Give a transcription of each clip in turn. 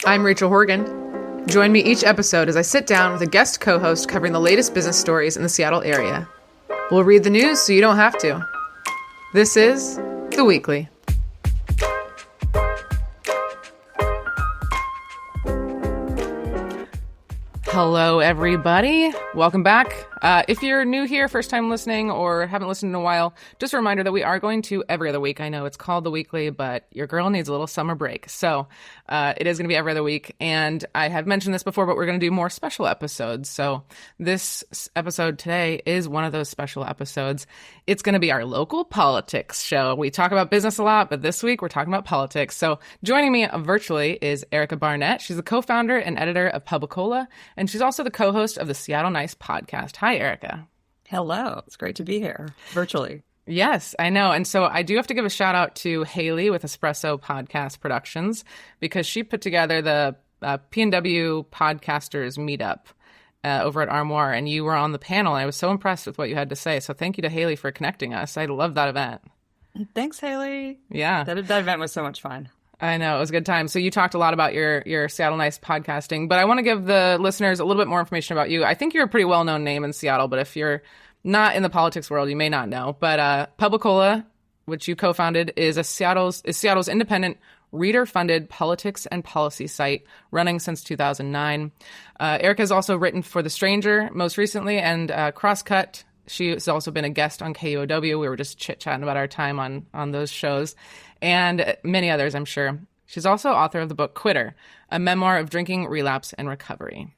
I'm Rachel Horgan. Join me each episode as I sit down with a guest co-host covering the latest business stories in the Seattle area. We'll read the news so you don't have to. This is The Weekly. Hello, everybody. Welcome back. If you're new here, first time listening, or haven't listened in a while, just a reminder that we are going to every other week. I know it's called The Weekly, but your girl needs a little summer break. So it is going to be every other week. And I have mentioned this before, but we're going to do more special episodes. So this episode today is one of those special episodes. It's going to be our local politics show. We talk about business a lot, but this week we're talking about politics. So joining me virtually is Erica Barnett. She's the co-founder and editor of PubliCola, and she's also the co-host of the Seattle Nice podcast. Hi, Erica. Hello. It's great to be here virtually. Yes, I know. And so I do have to give a shout out to Haley with Espresso Podcast Productions because she put together the P&W Podcasters Meetup over at Armoire, and you were on the panel. And I was so impressed with what you had to say. So thank you to Haley for connecting us. I love that event. Thanks, Haley. Yeah. That event was so much fun. I know. It was a good time. So you talked a lot about your Seattle Nice podcasting, but I want to give the listeners a little bit more information about you. I think you're a pretty well-known name in Seattle, but if you're not in the politics world, you may not know. But PubliCola, which you co-founded, is Seattle's independent reader-funded politics and policy site running since 2009. Erica has also written for The Stranger most recently and Crosscut. She has also been a guest on KUOW. We were just chit-chatting about our time on those shows, and many others, I'm sure. She's also author of the book Quitter, a memoir of drinking, relapse, and recovery.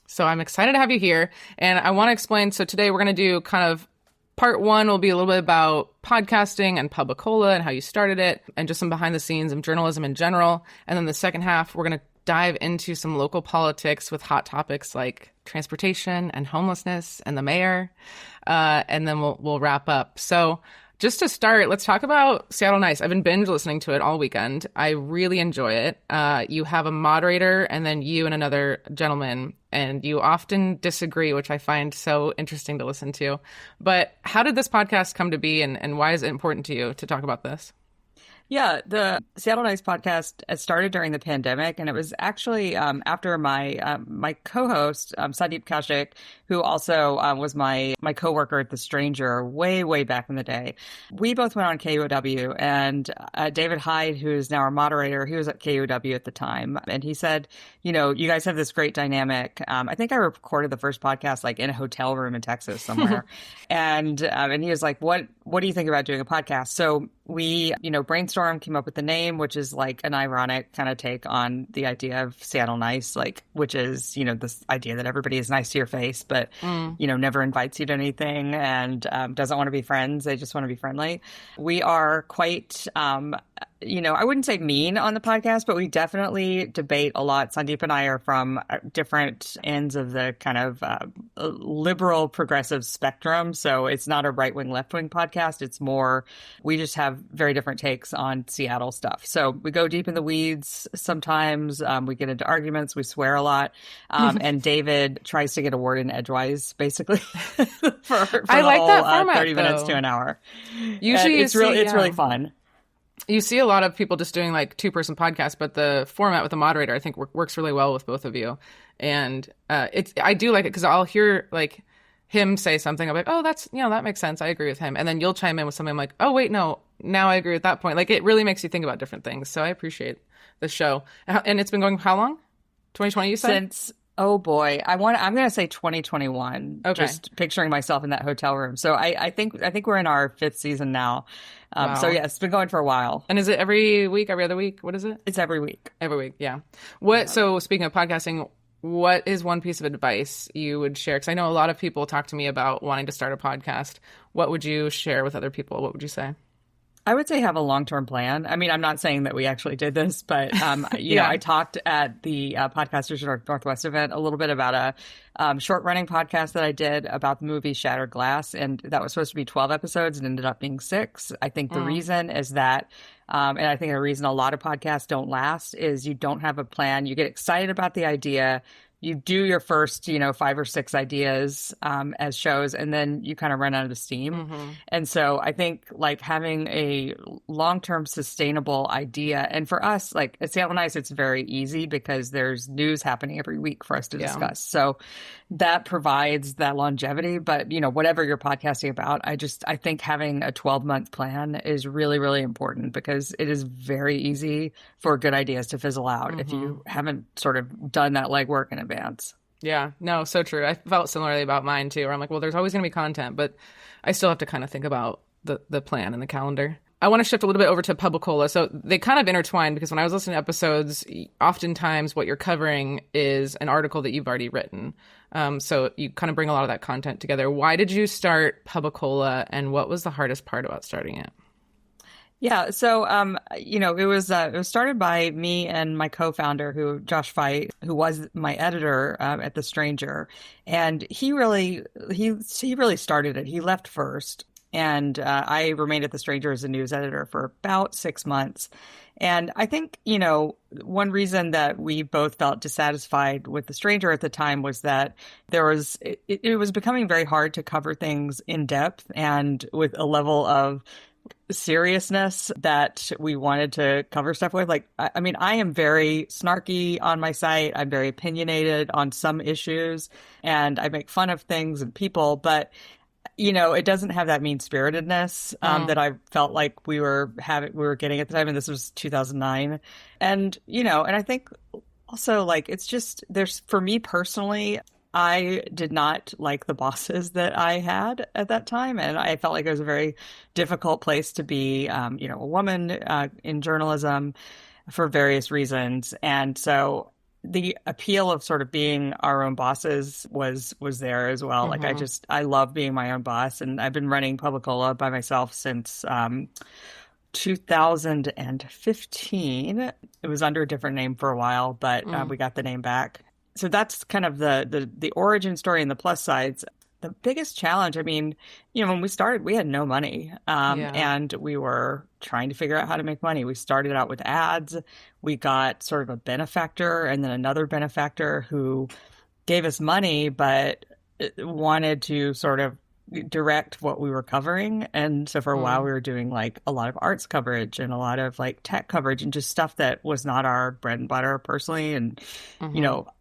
So I'm excited to have you here, and I want to explain. So today we're going to do kind of part one will be a little bit about podcasting and PubliCola and how you started it, and just some behind the scenes of journalism in general. And then the second half, we're going to dive into some local politics with hot topics like transportation and homelessness and the mayor. And then we'll wrap up. So just to start, let's talk about Seattle Nice. I've been binge listening to it all weekend. I really enjoy it. You have a moderator and then you and another gentleman, and you often disagree, which I find so interesting to listen to. But how did this podcast come to be, and why is it important to you to talk about this? Yeah, the Seattle Nice podcast started during the pandemic, and it was actually after my co-host, Sandeep Kaushik, who also was my coworker at The Stranger way back in the day. We both went on KUOW, and David Hyde, who is now our moderator, he was at KUOW at the time, and he said, you know, you guys have this great dynamic. I think I recorded the first podcast like in a hotel room in Texas somewhere, and he was like, what do you think about doing a podcast? So we, brainstormed, came up with the name, which is like an ironic kind of take on the idea of Seattle Nice, like, which is, this idea that everybody is nice to your face, but, never invites you to anything and doesn't want to be friends. They just want to be friendly. We are quite, I wouldn't say mean on the podcast, but we definitely debate a lot. Sandeep and I are from different ends of the kind of liberal progressive spectrum. So it's not a right-wing, left-wing podcast. It's more, we just have very different takes on Seattle stuff. So we go deep in the weeds sometimes. We get into arguments. We swear a lot. And David tries to get a word in edgewise, basically, for I the like whole that format, 30 minutes to an hour. Usually it's really fun. You see a lot of people just doing like two-person podcasts, but the format with the moderator, I think, works really well with both of you. And I do like it because I'll hear like him say something. I'm like, oh, that's, that makes sense. I agree with him. And then you'll chime in with something. I'm like, oh, wait, no, now I agree with that point. Like, it really makes you think about different things. So I appreciate the show. And it's been going how long? 2020, you said? Since, oh boy, I'm going to say 2021. Okay. Just picturing myself in that hotel room. So I think we're in our 5th season now. Wow. So yeah, it's been going for a while. And is it every week, every other week? What is it? It's every week. Every week, yeah. So speaking of podcasting, what is one piece of advice you would share? Because I know a lot of people talk to me about wanting to start a podcast. What would you share with other people? What would you say? I would say have a long-term plan. I mean, I'm not saying that we actually did this, but, I talked at the Podcasters Northwest event a little bit about a short-running podcast that I did about the movie Shattered Glass, and that was supposed to be 12 episodes and ended up being 6. I think the reason is that, and I think the reason a lot of podcasts don't last is you don't have a plan. You get excited about the idea. you do your first, 5 or 6 ideas as shows, and then you kind of run out of steam. Mm-hmm. And so I think like having a long-term sustainable idea, and for us, like at Seattle Nice, it's very easy because there's news happening every week for us to discuss. So that provides that longevity. But, whatever you're podcasting about, I think having a 12-month plan is really, really important because it is very easy for good ideas to fizzle out if you haven't sort of done that legwork in advance. Yeah, no, so true. I felt similarly about mine too, where I'm like, well, there's always going to be content, but I still have to kind of think about the plan and the calendar. I want to shift a little bit over to PubliCola. So they kind of intertwine because when I was listening to episodes, oftentimes what you're covering is an article that you've already written. So you kind of bring a lot of that content together. Why did you start PubliCola, and what was the hardest part about starting it? Yeah, so it was started by me and my co-founder, Josh Fite, who was my editor at The Stranger, and he really started it. He left first, and I remained at The Stranger as a news editor for about 6 months. And I think, one reason that we both felt dissatisfied with The Stranger at the time was that it was becoming very hard to cover things in depth and with a level of seriousness that we wanted to cover stuff with. Like, I mean, I am very snarky on my site. I'm very opinionated on some issues, and I make fun of things and people, but it doesn't have that mean-spiritedness that I felt like we were getting at the time, and this was 2009. And and I think also, like, it's just, for me personally, I did not like the bosses that I had at that time, and I felt like it was a very difficult place to be, a woman in journalism for various reasons. And so the appeal of sort of being our own bosses was there as well. Mm-hmm. Like, I love being my own boss, and I've been running PubliCola by myself since 2015. It was under a different name for a while, but we got the name back. So that's kind of the origin story and the plus sides. The biggest challenge, I mean, when we started, we had no money, and we were trying to figure out how to make money. We started out with ads. We got sort of a benefactor and then another benefactor who gave us money, but wanted to sort of direct what we were covering. And so for a while we were doing like a lot of arts coverage and a lot of like tech coverage and just stuff that was not our bread and butter personally. And,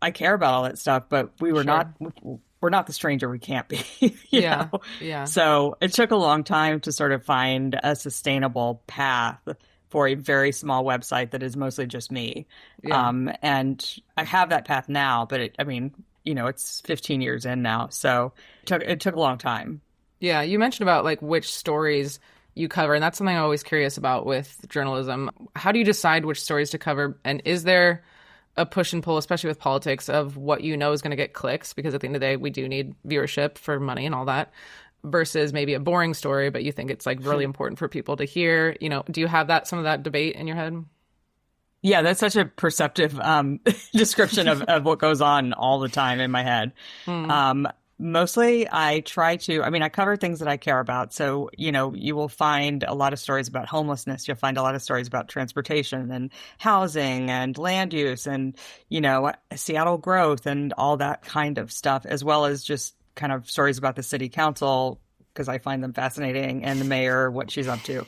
I care about all that stuff, but we're not The Stranger. We can't be, you know? Yeah. So it took a long time to sort of find a sustainable path for a very small website that is mostly just me. Yeah. And I have that path now, but it's 15 years in now. So it took a long time. Yeah. You mentioned about like which stories you cover, and that's something I'm always curious about with journalism. How do you decide which stories to cover? And is there a push and pull, especially with politics, of what is going to get clicks? Because at the end of the day, we do need viewership for money and all that, versus maybe a boring story, but you think it's like really important for people to hear. Do you have some of that debate in your head? Yeah, that's such a perceptive description of what goes on all the time in my head. Mostly I cover things that I care about. So, you will find a lot of stories about homelessness. You'll find a lot of stories about transportation and housing and land use and, Seattle growth and all that kind of stuff, as well as just kind of stories about the city council, because I find them fascinating, and the mayor, what she's up to.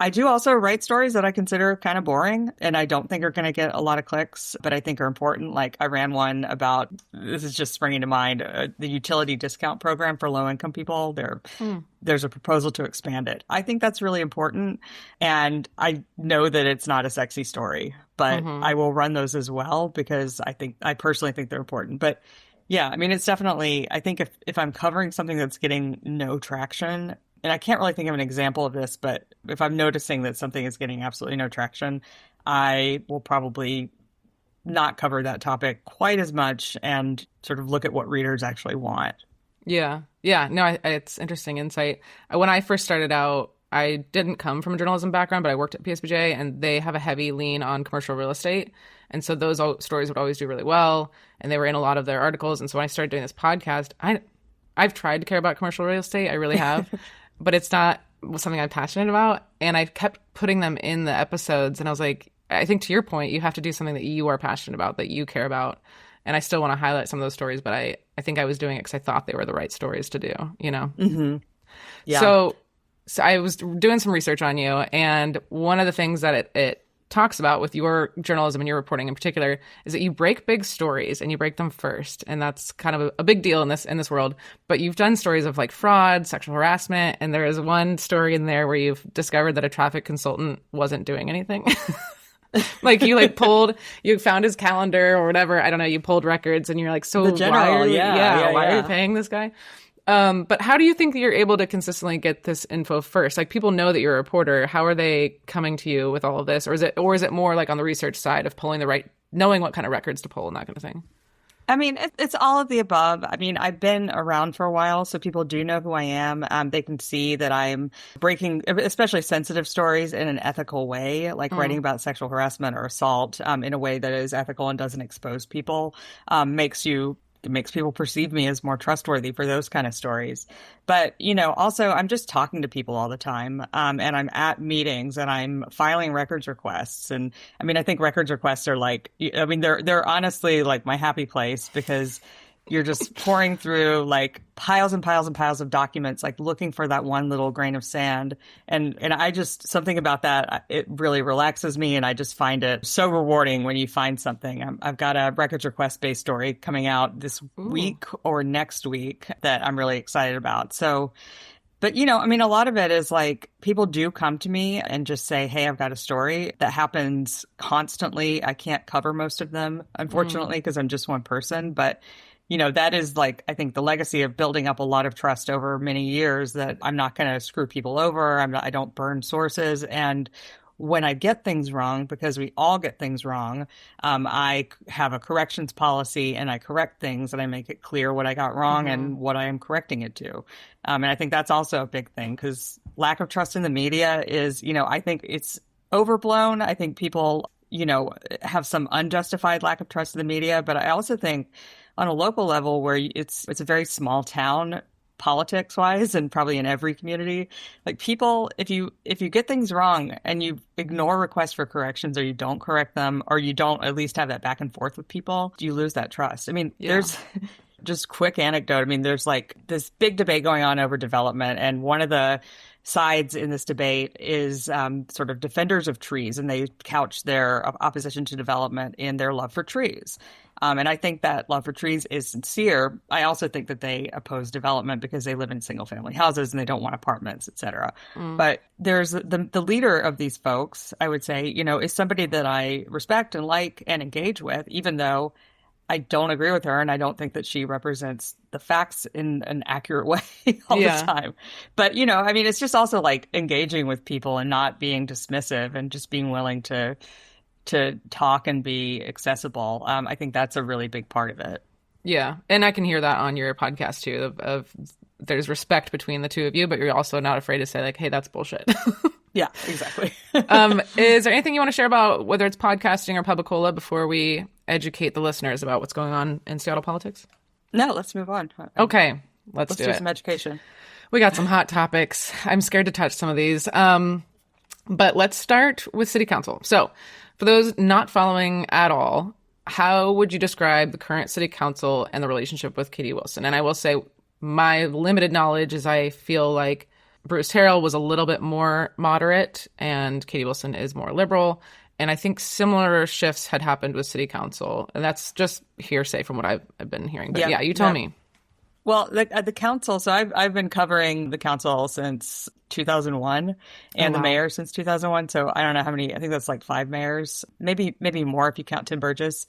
I do also write stories that I consider kind of boring and I don't think are going to get a lot of clicks, but I think are important. Like I ran one about, this is just springing to mind, the utility discount program for low-income people. There's a proposal to expand it. I think that's really important. And I know that it's not a sexy story, but I will run those as well because I personally think they're important. But yeah, I mean, it's definitely, I think if I'm covering something that's getting no traction, and I can't really think of an example of this, but if I'm noticing that something is getting absolutely no traction, I will probably not cover that topic quite as much and sort of look at what readers actually want. Yeah. Yeah. No, it's interesting insight. When I first started out, I didn't come from a journalism background, but I worked at PSBJ, and they have a heavy lean on commercial real estate. And so those stories would always do really well, and they were in a lot of their articles. And so when I started doing this podcast, I've tried to care about commercial real estate. I really have. But it's not something I'm passionate about. And I kept putting them in the episodes. And I was like, I think to your point, you have to do something that you are passionate about, that you care about. And I still want to highlight some of those stories, but I think I was doing it because I thought they were the right stories to do, you know? Mm-hmm. Yeah. So I was doing some research on you, and one of the things that it talks about with your journalism and your reporting in particular is that you break big stories and you break them first, and that's kind of a big deal in this world. But you've done stories of like fraud, sexual harassment, and there is one story in there where you've discovered that a traffic consultant wasn't doing anything. Like you found his calendar or whatever, I don't know, you pulled records and you're like, so the general, why are yeah. you paying this guy? But how do you think that you're able to consistently get this info first? Like, people know that you're a reporter. How are they coming to you with all of this? Or is it more like on the research side of knowing what kind of records to pull and that kind of thing? I mean, it's all of the above. I mean, I've been around for a while, so people do know who I am. They can see that I'm breaking, especially sensitive stories, in an ethical way, like writing about sexual harassment or assault in a way that is ethical and doesn't expose people, it makes people perceive me as more trustworthy for those kind of stories. But, you know, also I'm just talking to people all the time. And I'm at meetings and I'm filing records requests. And I mean, I think records requests are like, I mean, they're honestly like my happy place, because you're just pouring through like piles and piles and piles of documents, like looking for that one little grain of sand. And I just, something about that, it really relaxes me. And I just find it so rewarding when you find something. I've got a records request based story coming out this week or next week that I'm really excited about. So, but, you know, I mean, a lot of it is like people do come to me and just say, hey, I've got a story that happens constantly. I can't cover most of them, unfortunately, because I'm just one person. But you know, that is like, I think, the legacy of building up a lot of trust over many years, that I'm not going to screw people over. I don't burn sources. And when I get things wrong, because we all get things wrong, I have a corrections policy and I correct things and I make it clear what I got wrong and what I am correcting it to. And I think that's also a big thing, because lack of trust in the media is, you know, I think it's overblown. I think people, you know, have some unjustified lack of trust in the media. But I also think on a local level, where it's a very small town politics wise, and probably in every community, like people, if you get things wrong and you ignore requests for corrections, or you don't correct them, or you don't at least have that back and forth with people, you lose that trust. I mean, there's just quick anecdote. I mean, there's like this big debate going on over development, and one of the sides in this debate is sort of defenders of trees, and they couch their opposition to development in their love for trees. And I think that love for trees is sincere. I also think that they oppose development because they live in single family houses and they don't want apartments, et cetera. But there's the leader of these folks, I would say, you know, is somebody that I respect and like and engage with, even though I don't agree with her and I don't think that she represents the facts in an accurate way all the time. But, you know, I mean, it's just also like engaging with people and not being dismissive and just being willing to talk and be accessible. I think that's a really big part of it. Yeah. And I can hear that on your podcast too, of there's respect between the two of you, but you're also not afraid to say like, hey, that's bullshit. Yeah, exactly. Is there anything you want to share about whether it's podcasting or PubliCola before we educate the listeners about what's going on in Seattle politics? No, let's move on. Okay. Let's do some education. We got some hot topics. I'm scared to touch some of these. But let's start with City Council. So for those not following at all, how would you describe the current City Council and the relationship with Katie Wilson? And I will say my limited knowledge is I feel like Bruce Harrell was a little bit more moderate and Katie Wilson is more liberal. And I think similar shifts had happened with City Council. And that's just hearsay from what I've been hearing. But yeah, you tell me. Well, the council, so I've been covering the council since 2001 and the mayor since 2001. So I don't know how many, I think that's like 5 mayors, maybe more if you count Tim Burgess.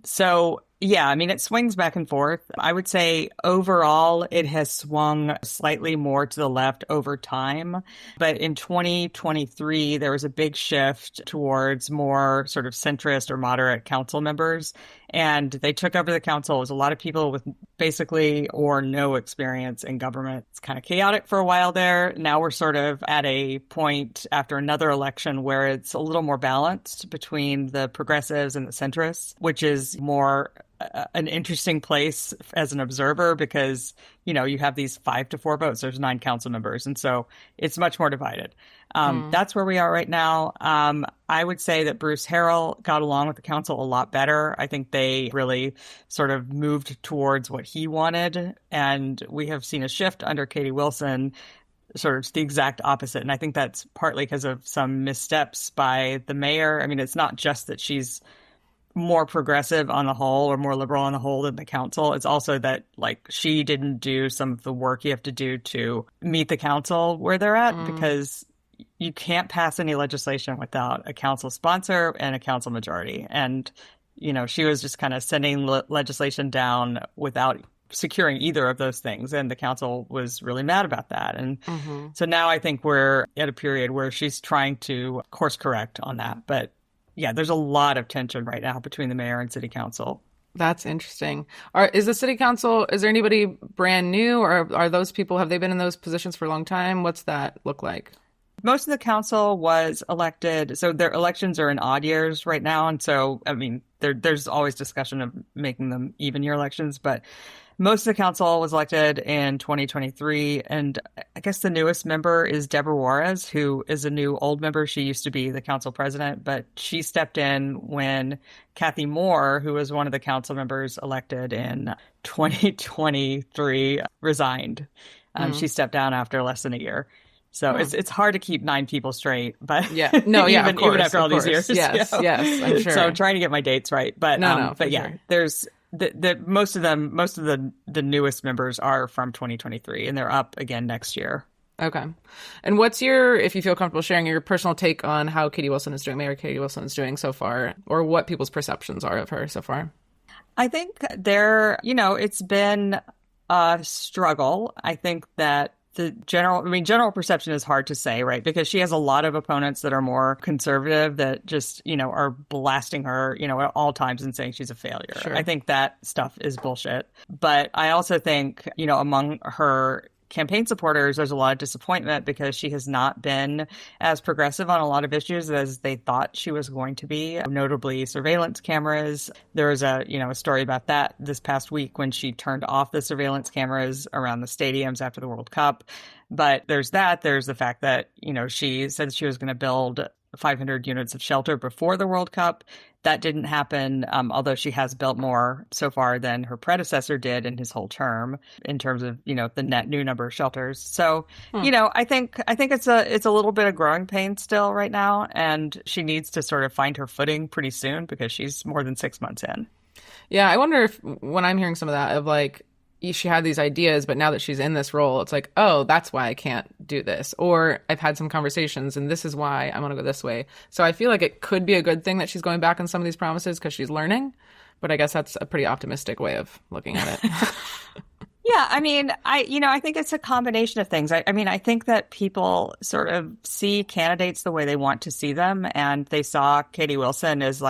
So yeah, I mean, it swings back and forth. I would say overall, it has swung slightly more to the left over time. But in 2023, there was a big shift towards more sort of centrist or moderate council members. And they took over the council. It was a lot of people with basically or no experience in government. It's kind of chaotic for a while there. Now we're sort of at a point after another election where it's a little more balanced between the progressives and the centrists, which is more an interesting place as an observer because, you have these 5-4 votes. There's 9 council members. And so it's much more divided. That's where we are right now. I would say that Bruce Harrell got along with the council a lot better. I think they really sort of moved towards what he wanted. And we have seen a shift under Katie Wilson, sort of the exact opposite. And I think that's partly because of some missteps by the mayor. I mean, it's not just that she's more progressive on the whole or more liberal on the whole than the council. It's also that she didn't do some of the work you have to do to meet the council where they're at because you can't pass any legislation without a council sponsor and a council majority. And, she was just kind of sending legislation down without securing either of those things. And the council was really mad about that. And so now I think we're at a period where she's trying to course correct on that. But yeah, there's a lot of tension right now between the mayor and city council. That's interesting. Is the city council, is there anybody brand new, or are those people, have they been in those positions for a long time? What's that look like? Most of the council was elected. So their elections are in odd years right now. And so, I mean, there's always discussion of making them even year elections, but most of the council was elected in 2023. And I guess the newest member is Deborah Juarez, who is a new old member. She used to be the council president, but she stepped in when Kathy Moore, who was one of the council members elected in 2023, resigned. She stepped down after less than a year. So it's hard to keep 9 people straight, but even after all these years. Yes, I'm sure. So I'm trying to get my dates right, but sure. There's most of the newest members are from 2023, and they're up again next year. Okay. And what's if you feel comfortable sharing your personal take on how Katie Wilson is doing, Mayor Katie Wilson is doing so far, or what people's perceptions are of her so far? I think it's been a struggle. I think that the general perception is hard to say, right? Because she has a lot of opponents that are more conservative that just, are blasting her, at all times and saying she's a failure. Sure. I think that stuff is bullshit. But I also think, among her campaign supporters, there's a lot of disappointment because she has not been as progressive on a lot of issues as they thought she was going to be, notably surveillance cameras. There was a story about that this past week when she turned off the surveillance cameras around the stadiums after the World Cup. But there's the fact that, she said she was going to build 500 units of shelter before the World Cup. That didn't happen, although she has built more so far than her predecessor did in his whole term in terms of, the net new number of shelters. So, I think it's a little bit of growing pain still right now, and she needs to sort of find her footing pretty soon because she's more than 6 months in. Yeah, I wonder if when I'm hearing some of that of she had these ideas, but now that she's in this role, it's like, oh, that's why I can't do this. Or I've had some conversations and this is why I'm going to go this way. So I feel like it could be a good thing that she's going back on some of these promises because she's learning. But I guess that's a pretty optimistic way of looking at it. Yeah, I mean, I think it's a combination of things. I think that people sort of see candidates the way they want to see them, and they saw Katie Wilson as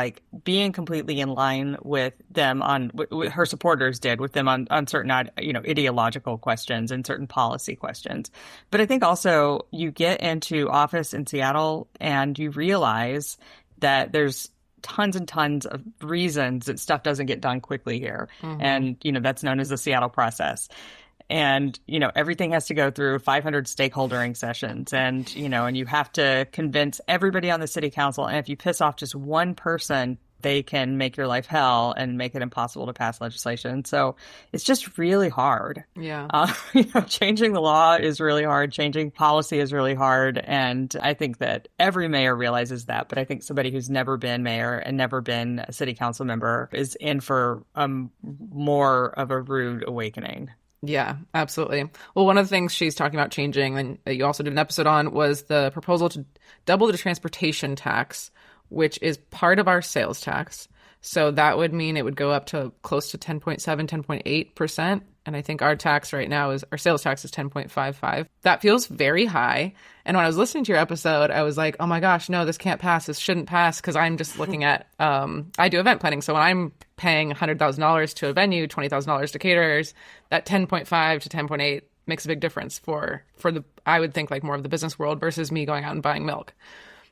being completely in line with them on what her supporters did with them on certain ideological questions and certain policy questions. But I think also you get into office in Seattle and you realize that there's tons and tons of reasons that stuff doesn't get done quickly here. Mm-hmm. And, that's known as the Seattle process. And, everything has to go through 500 stakeholdering sessions and, and you have to convince everybody on the city council. And if you piss off just one person, they can make your life hell and make it impossible to pass legislation. So it's just really hard. Yeah. Changing the law is really hard. Changing policy is really hard. And I think that every mayor realizes that. But I think somebody who's never been mayor and never been a city council member is in for more of a rude awakening. Yeah, absolutely. Well, one of the things she's talking about changing, and that you also did an episode on, was the proposal to double the transportation tax, which is part of our sales tax. So that would mean it would go up to close to 10.7, 10.8%. And I think our tax right now our sales tax is 10.55. That feels very high. And when I was listening to your episode, I was like, oh my gosh, no, this can't pass. This shouldn't pass. Because I'm just looking at, I do event planning. So when I'm paying $100,000 to a venue, $20,000 to caterers, that 10.5 to 10.8 makes a big difference for I would think more of the business world versus me going out and buying milk.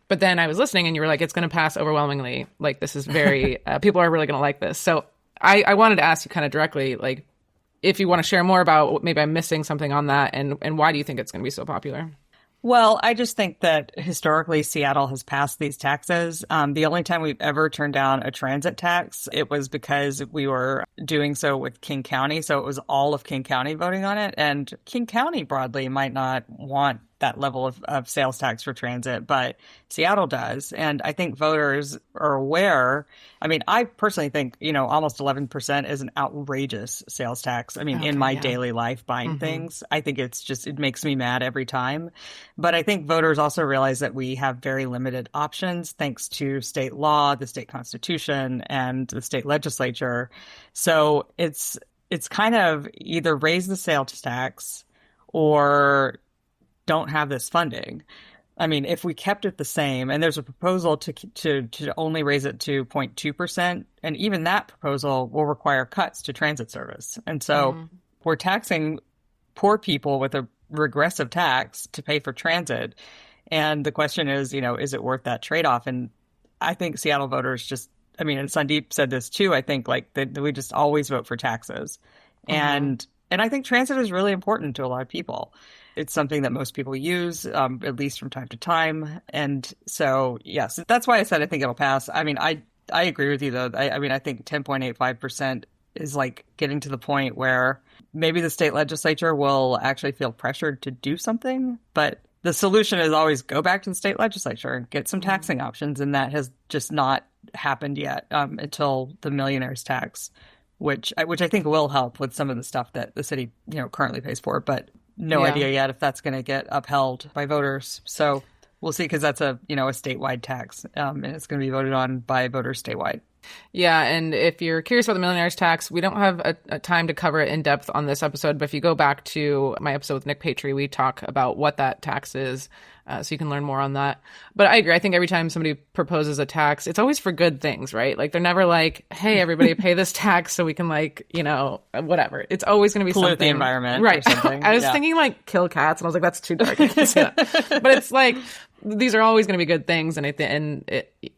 But then I was listening and you were like, it's going to pass overwhelmingly. This is very, people are really going to like this. So I wanted to ask you kind of directly, like, if you want to share more about, maybe I'm missing something on that, and why do you think it's going to be so popular? Well, I just think that historically Seattle has passed these taxes. The only time we've ever turned down a transit tax, it was because we were doing so with King County. So it was all of King County voting on it. And King County broadly might not want that level of sales tax for transit, but Seattle does. And I think voters are aware. I mean, I personally think, almost 11% is an outrageous sales tax. I mean, in my daily life buying things, I think it makes me mad every time. But I think voters also realize that we have very limited options thanks to state law, the state constitution, and the state legislature. So it's kind of either raise the sales tax or don't have this funding. I mean, if we kept it the same, and there's a proposal to only raise it to 0.2%, and even that proposal will require cuts to transit service. And so we're taxing poor people with a regressive tax to pay for transit. And the question is, is it worth that trade-off? And I think Seattle voters and Sandeep said this too, I think that we just always vote for taxes. And I think transit is really important to a lot of people. It's something that most people use, at least from time to time. And so, yes, that's why I said I think it'll pass. I mean, I agree with you, though. I think 10.85% is like getting to the point where maybe the state legislature will actually feel pressured to do something. But the solution is always go back to the state legislature and get some taxing options. And that has just not happened yet until the millionaire's tax, which I think will help with some of the stuff that the city, currently pays for. But no idea yet if that's going to get upheld by voters. So we'll see, because that's a statewide tax, and it's going to be voted on by voters statewide. Yeah, and if you're curious about the millionaire's tax, we don't have a time to cover it in depth on this episode, but if you go back to my episode with Nick Patry, we talk about what that tax is, so you can learn more on that. But I agree. I think every time somebody proposes a tax, it's always for good things, right? Like, they're never like, hey, everybody pay this tax so we can, whatever. It's always going to be pollute something. the environment, right? Or something. I was thinking kill cats, and I was like, that's too dark. I can't see that. But it's like, these are always going to be good things, and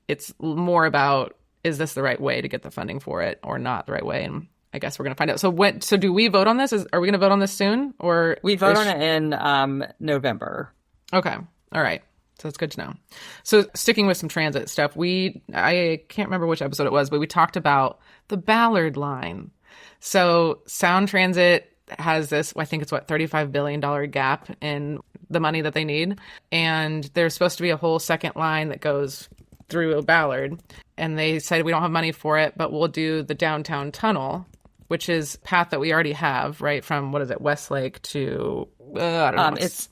it's more about, is this the right way to get the funding for it or not the right way? And I guess we're going to find out. So do we vote on this? Are we going to vote on this soon? Or we vote on it in November. Okay. All right. So that's good to know. So sticking with some transit stuff, I can't remember which episode it was, but we talked about the Ballard line. So Sound Transit has this, I think it's $35 billion gap in the money that they need. And there's supposed to be a whole second line that goes through Ballard. And they said, we don't have money for it, but we'll do the downtown tunnel, which is a path that we already have, right? From, Westlake to, I don't know. It's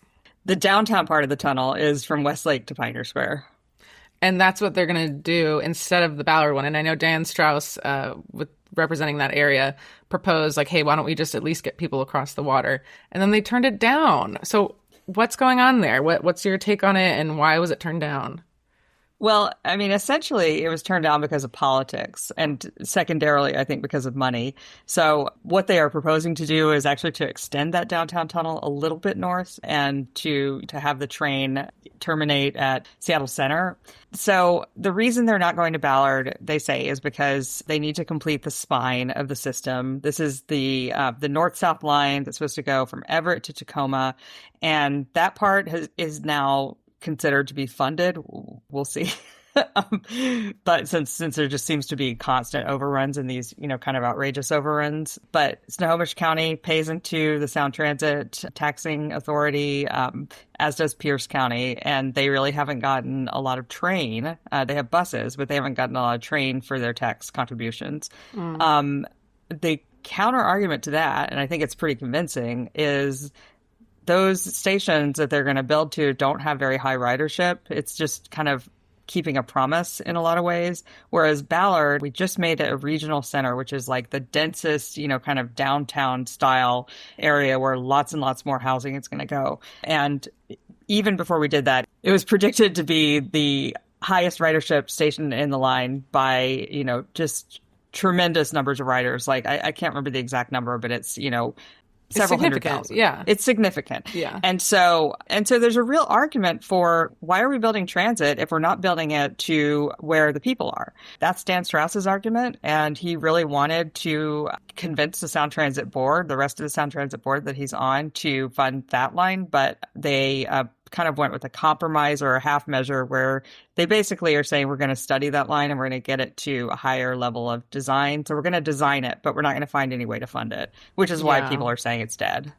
the downtown part of the tunnel is from Westlake to Pioneer Square. And that's what they're going to do instead of the Ballard one. And I know Dan Strauss, with representing that area, proposed hey, why don't we just at least get people across the water? And then they turned it down. So what's going on there? What's your take on it, and why was it turned down? Well, I mean, essentially, it was turned down because of politics, and secondarily, I think, because of money. So what they are proposing to do is actually to extend that downtown tunnel a little bit north and to have the train terminate at Seattle Center. So the reason they're not going to Ballard, they say, is because they need to complete the spine of the system. This is the north-south line that's supposed to go from Everett to Tacoma, and that part is now considered to be funded. We'll see. But since there just seems to be constant overruns in these, kind of outrageous overruns. But Snohomish County pays into the Sound Transit taxing authority, as does Pierce County. And they really haven't gotten a lot of train. They have buses, but they haven't gotten a lot of train for their tax contributions. The counter argument to that, and I think it's pretty convincing, is those stations that they're going to build to don't have very high ridership. It's just kind of keeping a promise in a lot of ways. Whereas Ballard, we just made it a regional center, which is the densest, kind of downtown style area where lots and lots more housing is going to go. And even before we did that, it was predicted to be the highest ridership station in the line by, just tremendous numbers of riders. I can't remember the exact number, but it's, several hundred significant. thousand. Yeah. It's significant. Yeah. And so there's a real argument for why are we building transit if we're not building it to where the people are? That's Dan Strauss's argument. And he really wanted to convince the Sound Transit Board, the rest of the Sound Transit Board that he's on, to fund that line. But they kind of went with a compromise or a half measure where they basically are saying we're going to study that line and we're going to get it to a higher level of design. So we're going to design it, but we're not going to find any way to fund it, which is why people are saying it's dead.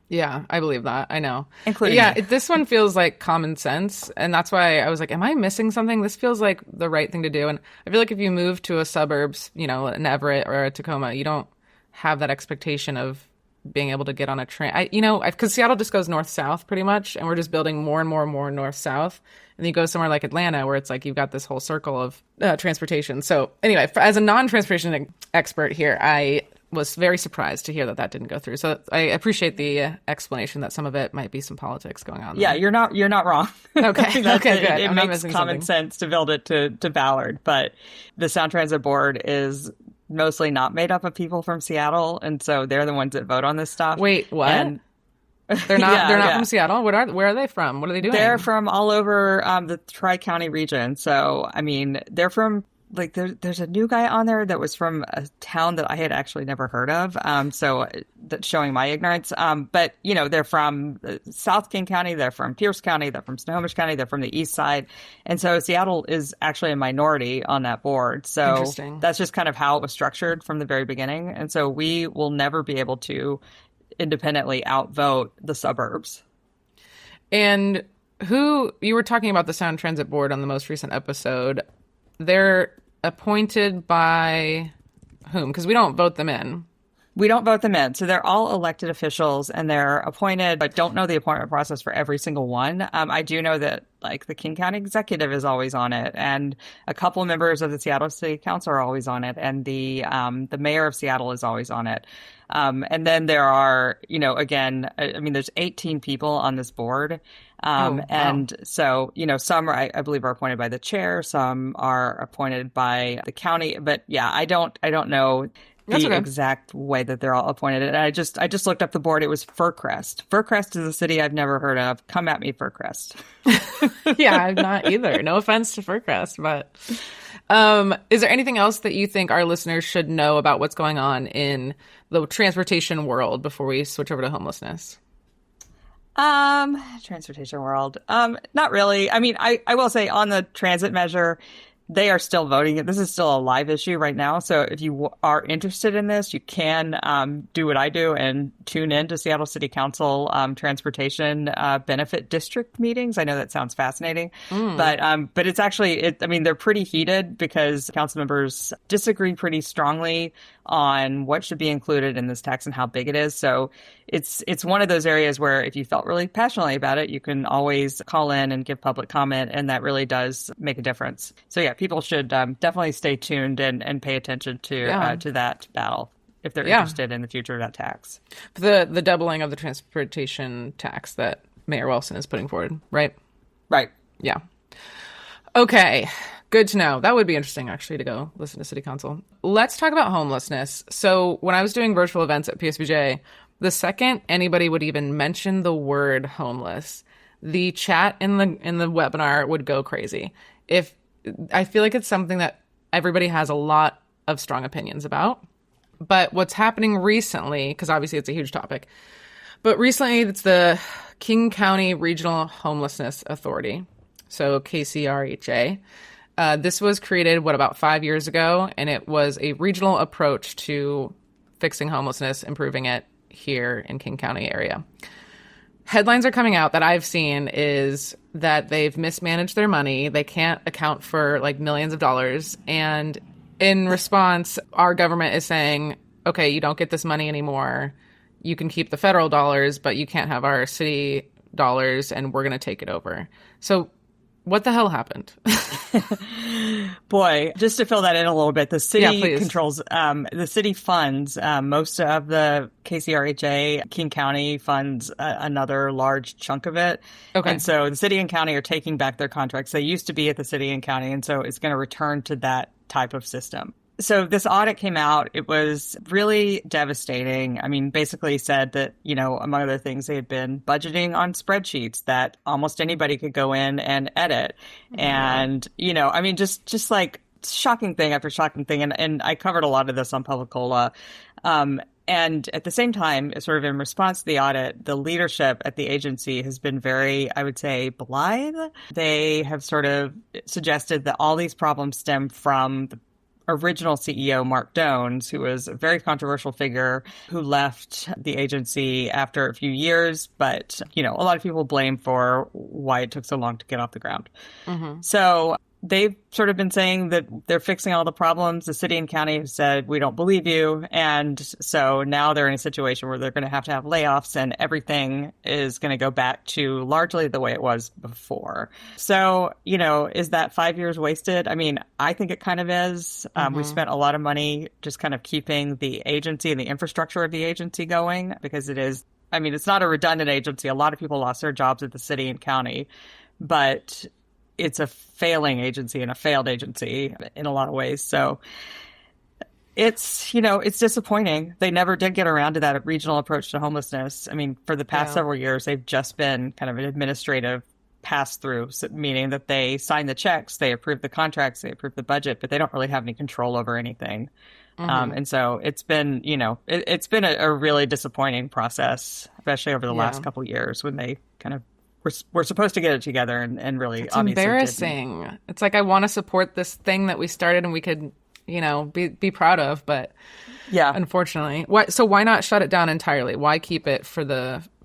Yeah, I believe that. I know. Including this one feels like common sense. And that's why I was like, am I missing something? This feels like the right thing to do. And I feel like if you move to a suburbs, in Everett or a Tacoma, you don't have that expectation of being able to get on a train. Because Seattle just goes north-south pretty much, and we're just building more and more and more north-south. And then you go somewhere like Atlanta where it's like you've got this whole circle of transportation. So anyway, as a non-transportation expert here, I was very surprised to hear that didn't go through. So I appreciate the explanation that some of it might be some politics going on there. Yeah, you're not wrong. Okay, okay, good. It makes common sense to build it to Ballard, but the Sound Transit Board is mostly not made up of people from Seattle, and so they're the ones that vote on this stuff. Wait, what? And they're not from Seattle? Where are they from? What are they doing? They're from all over the Tri-County region. So, I mean, they're from, like, there's a new guy on there that was from a town that I had actually never heard of. So that's showing my ignorance. But, they're from South King County, they're from Pierce County, they're from Snohomish County, they're from the east side. And so Seattle is actually a minority on that board. So that's just kind of how it was structured from the very beginning. And so we will never be able to independently outvote the suburbs. And you were talking about the Sound Transit Board on the most recent episode. They're appointed by whom? Because we don't vote them in. We don't vote them in. So they're all elected officials and they're appointed, but don't know the appointment process for every single one. I do know that like the King County Executive is always on it, and a couple of members of the Seattle City Council are always on it, and the mayor of Seattle is always on it. And then there are, again, I mean, there's 18 people on this board. And so, some are, I believe are appointed by the chair, some are appointed by the county, but yeah, I don't know the exact way that they're all appointed. And I just looked up the board. It was Fircrest. Fircrest is a city I've never heard of. Come at me, Fircrest. Yeah, I'm not either. No offense to Fircrest, but is there anything else that you think our listeners should know about what's going on in the transportation world before we switch over to homelessness? Transportation world. Not really. I mean, I will say on the transit measure, they are still voting it. This is still a live issue right now. So if you are interested in this, you can do what I do and tune in to Seattle City Council transportation benefit district meetings. I know that sounds fascinating, but it's actually, I mean, they're pretty heated because council members disagree pretty strongly on what should be included in this tax and how big it is. So it's one of those areas where if you felt really passionately about it, you can always call in and give public comment, and that really does make a difference. So yeah, people should definitely stay tuned and pay attention to that battle if they're interested in the future of that tax. The doubling of the transportation tax that Mayor Wilson is putting forward, right? Right. Yeah. Okay. Good to know. That would be interesting, actually, to go listen to City Council. Let's talk about homelessness. So when I was doing virtual events at PSBJ, the second anybody would even mention the word homeless, the chat in the webinar would go crazy. I feel like it's something that everybody has a lot of strong opinions about. But what's happening recently, because obviously it's a huge topic, but recently it's the King County Regional Homelessness Authority, so KCRHA. This was created, about 5 years ago, and it was a regional approach to fixing homelessness, improving it here in King County area. Headlines are coming out that I've seen is that they've mismanaged their money. They can't account for like millions of dollars. And in response, our government is saying, okay, you don't get this money anymore. You can keep the federal dollars, but you can't have our city dollars, and we're going to take it over. So what the hell happened? Boy, just to fill that in a little bit, the city controls, the city funds most of the KCRHA. King County funds another large chunk of it. Okay. And so the city and county are taking back their contracts. They used to be at the city and county, and so it's going to return to that type of system. So this audit came out. It was really devastating. I mean, basically said that, among other things, they had been budgeting on spreadsheets that almost anybody could go in and edit. And, I mean, just like shocking thing after shocking thing. And I covered a lot of this on PubliCola. And at the same time, sort of in response to the audit, the leadership at the agency has been very, I would say, blithe. They have sort of suggested that all these problems stem from the original CEO, Mark Dones, who was a very controversial figure who left the agency after a few years. But, a lot of people blame for why it took so long to get off the ground. So they've sort of been saying that they're fixing all the problems. The city and county have said, we don't believe you. And so now they're in a situation where they're going to have layoffs and everything is going to go back to largely the way it was before. So, is that 5 years wasted? I mean, I think it kind of is. We spent a lot of money just kind of keeping the agency and the infrastructure of the agency going because it is, I mean, it's not a redundant agency. A lot of people lost their jobs at the city and county, but it's a failing agency and a failed agency in a lot of ways. So it's, it's disappointing. They never did get around to that regional approach to homelessness. I mean, for the past several years, they've just been kind of an administrative pass-through, meaning that they sign the checks, they approve the contracts, they approve the budget, but they don't really have any control over anything. And so it's been, it's been a really disappointing process, especially over the last couple of years when they kind of we're supposed to get it together and really it's obviously embarrassing. didn't. It's like I want to support this thing that we started and we could, be proud of, but unfortunately. So why not shut it down entirely? Why keep it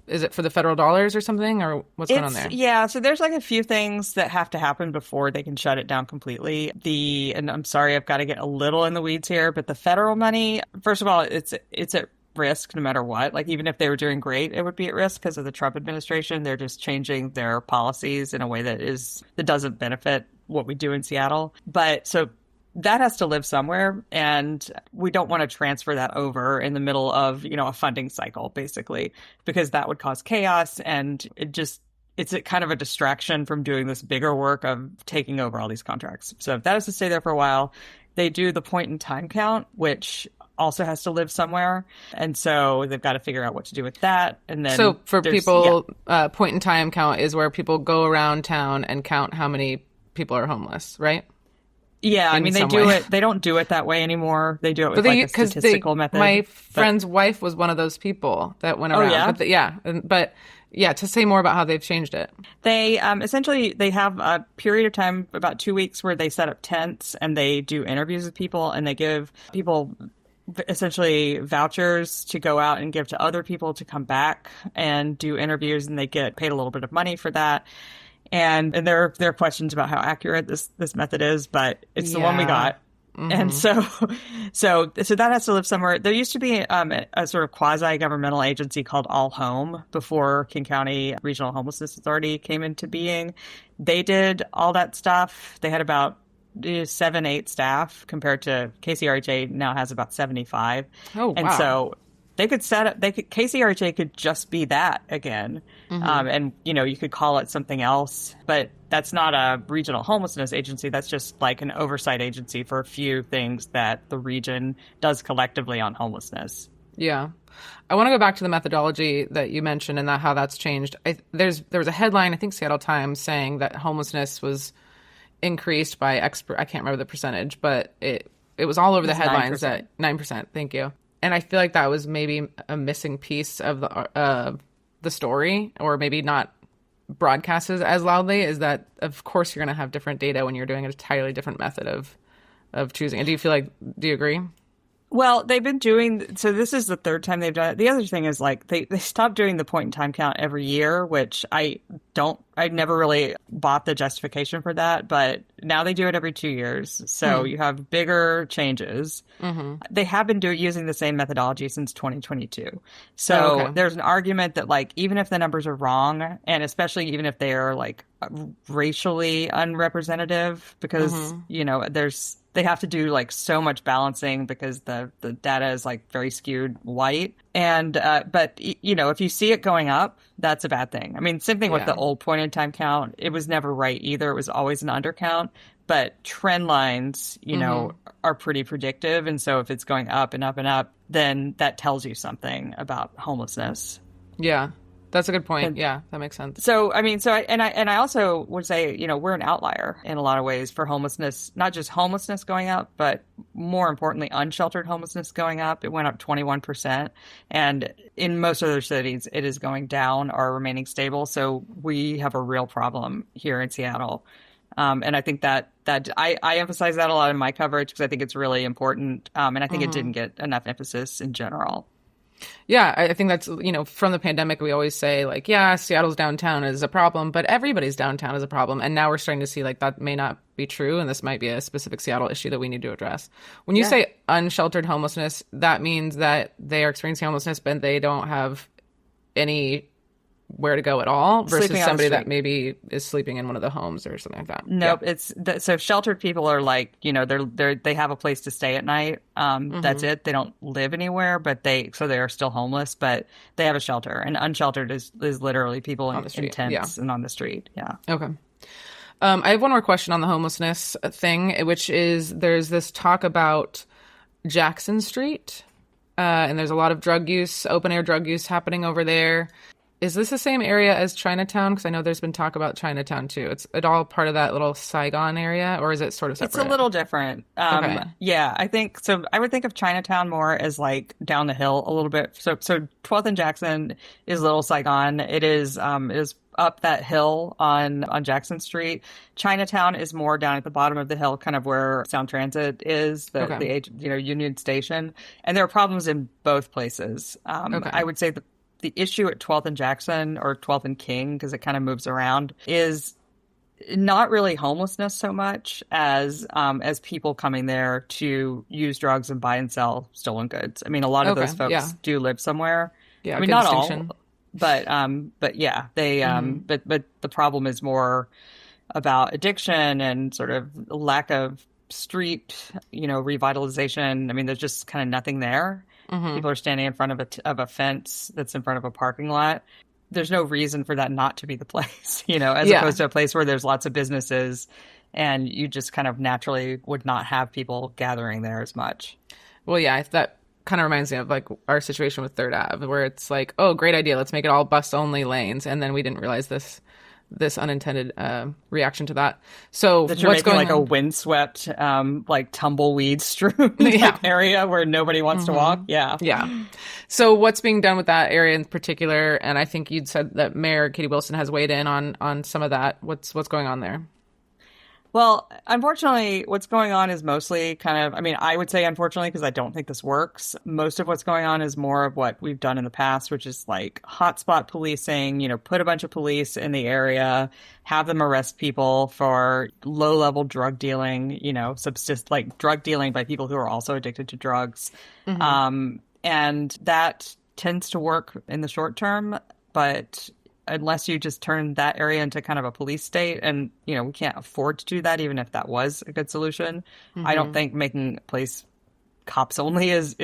is it for the federal dollars or something, or what's going on there? Yeah, so there's like a few things that have to happen before they can shut it down completely. And I'm sorry, I've got to get a little in the weeds here, but the federal money, first of all, it's at risk no matter what. Like, even if they were doing great, it would be at risk because of the Trump administration. They're just changing their policies in a way that doesn't benefit what we do in Seattle. But so that has to live somewhere, and we don't want to transfer that over in the middle of, a funding cycle, basically, because that would cause chaos, and it's a kind of a distraction from doing this bigger work of taking over all these contracts. So that has to stay there for a while. They do the point in time count, which also has to live somewhere. And so they've got to figure out what to do with that. And then so for people, point in time count is where people go around town and count how many people are homeless, right? Yeah, I mean, they do it. They don't do it that way anymore. They do it with like a statistical method. My friend's wife was one of those people that went around. Oh, yeah? But to say more about how they've changed it. They essentially, they have a period of time, about 2 weeks, where they set up tents and they do interviews with people, and they give people essentially vouchers to go out and give to other people to come back and do interviews, and they get paid a little bit of money for that. And there are questions about how accurate this method is, but it's the one we got. And so that has to live somewhere. There used to be a sort of quasi-governmental agency called All Home before King County Regional Homelessness Authority came into being. They did all that stuff. They had about 7-8 staff compared to KCRHA now has about 75. Oh, wow. And so they could KCRHA could just be that again. And, you could call it something else, but that's not a regional homelessness agency. That's just like an oversight agency for a few things that the region does collectively on homelessness. Yeah. I want to go back to the methodology that you mentioned and how that's changed. There was a headline, I think Seattle Times, saying that homelessness was increased by I can't remember the percentage, but it was all over the headlines 9%. At 9%. Thank you. And I feel like that was maybe a missing piece of the story, or maybe not broadcasted as loudly, is that of course you're going to have different data when you're doing a entirely different method of choosing. And do you agree? Well, they've been doing, so this is the third time they've done it. The other thing is like they stopped doing the point in time count every year, which I never really bought the justification for that, but now they do it every 2 years. So you have bigger changes. They have been using the same methodology since 2022. So there's an argument that like, even if the numbers are wrong, and especially even if they are like racially unrepresentative, because, they have to do like so much balancing because the data is like very skewed white. And, but if you see it going up, that's a bad thing. I mean, same thing with the old point in time count. It was never right either. It was always an undercount. but trend lines, are pretty predictive. And so if it's going up and up and up, then that tells you something about homelessness. Yeah. That's a good point. Yeah, that makes sense. So, I also would say, we're an outlier in a lot of ways for homelessness, not just homelessness going up, but more importantly, unsheltered homelessness going up. It went up 21%. And in most other cities, it is going down or remaining stable. So we have a real problem here in Seattle. And I think that I emphasize that a lot in my coverage because I think it's really important. And I think it didn't get enough emphasis in general. Yeah, I think that's, from the pandemic, we always say like, yeah, Seattle's downtown is a problem, but everybody's downtown is a problem. And now we're starting to see like that may not be true. And this might be a specific Seattle issue that we need to address. When you say unsheltered homelessness, that means that they are experiencing homelessness, but they don't have any where to go at all versus somebody that maybe is sleeping in one of the homes or something like that. Nope. So sheltered people are like, they have a place to stay at night. That's it. They don't live anywhere, but they are still homeless, but they have a shelter. And unsheltered is literally people in tents and on the street. Yeah. Okay. I have one more question on the homelessness thing, which is there's this talk about Jackson Street, and there's a lot of drug use, open air drug use happening over there. Is this the same area as Chinatown? Because I know there's been talk about Chinatown too. It's all part of that little Saigon area, or is it sort of separate? It's a little different. Okay. Yeah, I think so. I would think of Chinatown more as like down the hill a little bit. So 12th and Jackson is Little Saigon. It is up that hill on Jackson Street. Chinatown is more down at the bottom of the hill, kind of where Sound Transit is, the Union Station. And there are problems in both places. I would say the issue at 12th and Jackson, or 12th and King, because it kind of moves around, is not really homelessness so much as people coming there to use drugs and buy and sell stolen goods. I mean, a lot of those folks do live somewhere. Yeah, I mean, not all, but yeah, they but the problem is more about addiction and sort of lack of street, revitalization. I mean, there's just kind of nothing there. People are standing in front of a fence that's in front of a parking lot. There's no reason for that not to be the place, as opposed to a place where there's lots of businesses and you just kind of naturally would not have people gathering there as much. Well, yeah, that kind of reminds me of like our situation with Third Ave, where it's like, oh, great idea, let's make it all bus only lanes, and then we didn't realize this unintended reaction to that. So that you're what's making going like on? A windswept, like tumbleweed strewn area where nobody wants to walk. Yeah. So what's being done with that area in particular? And I think you'd said that Mayor Katie Wilson has weighed in on some of that. What's going on there? Well, unfortunately, what's going on is mostly I would say unfortunately, because I don't think this works. Most of what's going on is more of what we've done in the past, which is like hotspot policing, put a bunch of police in the area, have them arrest people for low-level drug dealing, like drug dealing by people who are also addicted to drugs. And that tends to work in the short term, but unless you just turn that area into kind of a police state, and we can't afford to do that, even if that was a good solution. I don't think making a place cops only is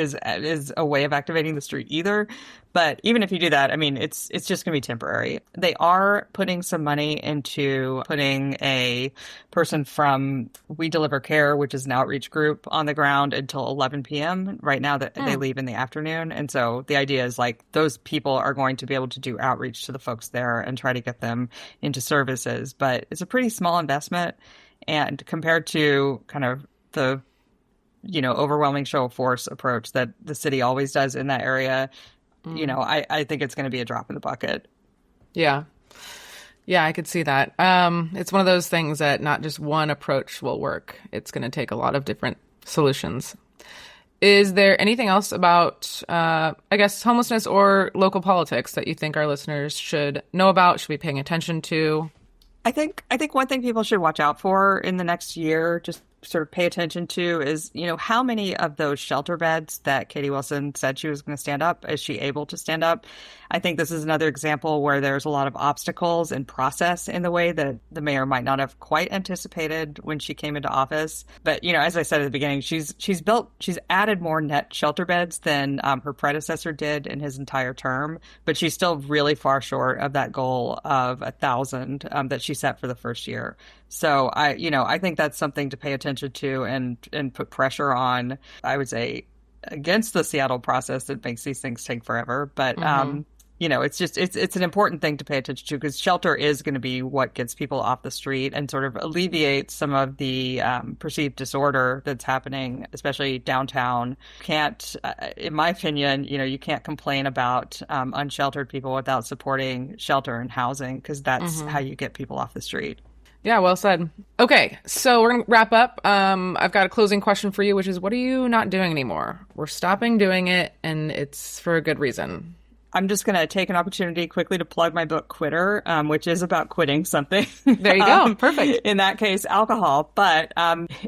a way of activating the street either. But even if you do that, I mean, it's just going to be temporary. They are putting some money into putting a person from We Deliver Care, which is an outreach group, on the ground until 11 p.m. Right now that they leave in the afternoon. And so the idea is like those people are going to be able to do outreach to the folks there and try to get them into services. But it's a pretty small investment. And compared to kind of the overwhelming show of force approach that the city always does in that area, I think it's going to be a drop in the bucket. Yeah, I could see that. It's one of those things that not just one approach will work. It's going to take a lot of different solutions. Is there anything else about, homelessness or local politics that you think our listeners should know about, should be paying attention to? I think one thing people should watch out for in the next year, just sort of pay attention to, is, how many of those shelter beds that Katie Wilson said she was going to stand up, is she able to stand up? I think this is another example where there's a lot of obstacles and process in the way that the mayor might not have quite anticipated when she came into office. But, as I said at the beginning, she's added more net shelter beds than her predecessor did in his entire term, but she's still really far short of that goal of 1,000 that she set for the first year. So I think that's something to pay attention to and put pressure on, I would say, against the Seattle process that makes these things take forever. But, it's an important thing to pay attention to, because shelter is going to be what gets people off the street and sort of alleviates some of the perceived disorder that's happening, especially downtown. In my opinion, you can't complain about unsheltered people without supporting shelter and housing, because that's how you get people off the street. Yeah, well said. Okay, so we're going to wrap up. I've got a closing question for you, which is, what are you not doing anymore? We're stopping doing it, and it's for a good reason. I'm just going to take an opportunity quickly to plug my book, Quitter, which is about quitting something. There you go. Perfect. In that case, alcohol. But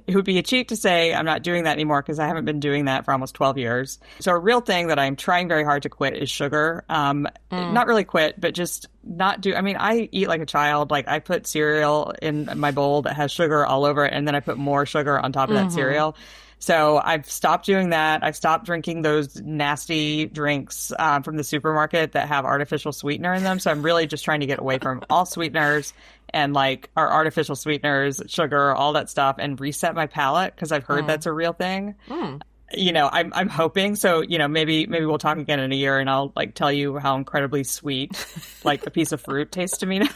it would be a cheat to say I'm not doing that anymore, because I haven't been doing that for almost 12 years. So a real thing that I'm trying very hard to quit is sugar. Not really quit, but just not do. I mean, I eat like a child. Like, I put cereal in my bowl that has sugar all over it, and then I put more sugar on top of that cereal. So I've stopped doing that. I've stopped drinking those nasty drinks from the supermarket that have artificial sweetener in them. So I'm really just trying to get away from all sweeteners and like our artificial sweeteners, sugar, all that stuff, and reset my palate, because I've heard that's a real thing. I'm hoping. So, maybe we'll talk again in a year, and I'll like tell you how incredibly sweet like a piece of fruit tastes to me now.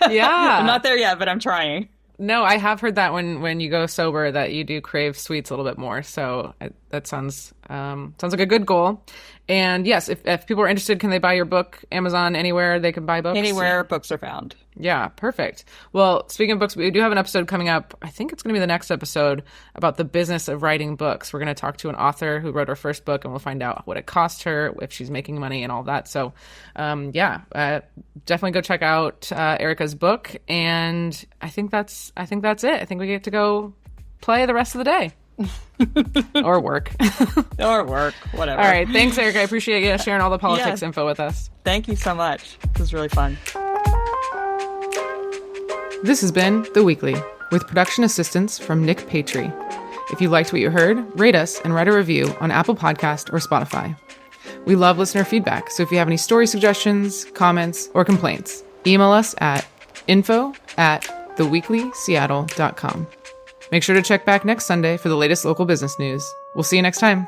Yeah. I'm not there yet, but I'm trying. No, I have heard that when you go sober that you do crave sweets a little bit more. So that sounds like a good goal. And yes, if people are interested, can they buy your book? Amazon, anywhere they can buy books? Anywhere books are found. Yeah, perfect. Well, speaking of books, we do have an episode coming up. I think it's going to be the next episode about the business of writing books. We're going to talk to an author who wrote her first book, and we'll find out what it cost her, if she's making money, and all that. So, definitely go check out Erica's book. And I think that's it. I think we get to go play the rest of the day. Or work. Or work, whatever. All right. Thanks, Erica. I appreciate you sharing all the politics info with us. Thank you so much. This was really fun. This has been The Weekly, with production assistance from Nick Patry. If you liked what you heard, rate us and write a review on Apple Podcast or Spotify. We love listener feedback, so if you have any story suggestions, comments, or complaints, email us at info@theweeklyseattle.com. Make sure to check back next Sunday for the latest local business news. We'll see you next time.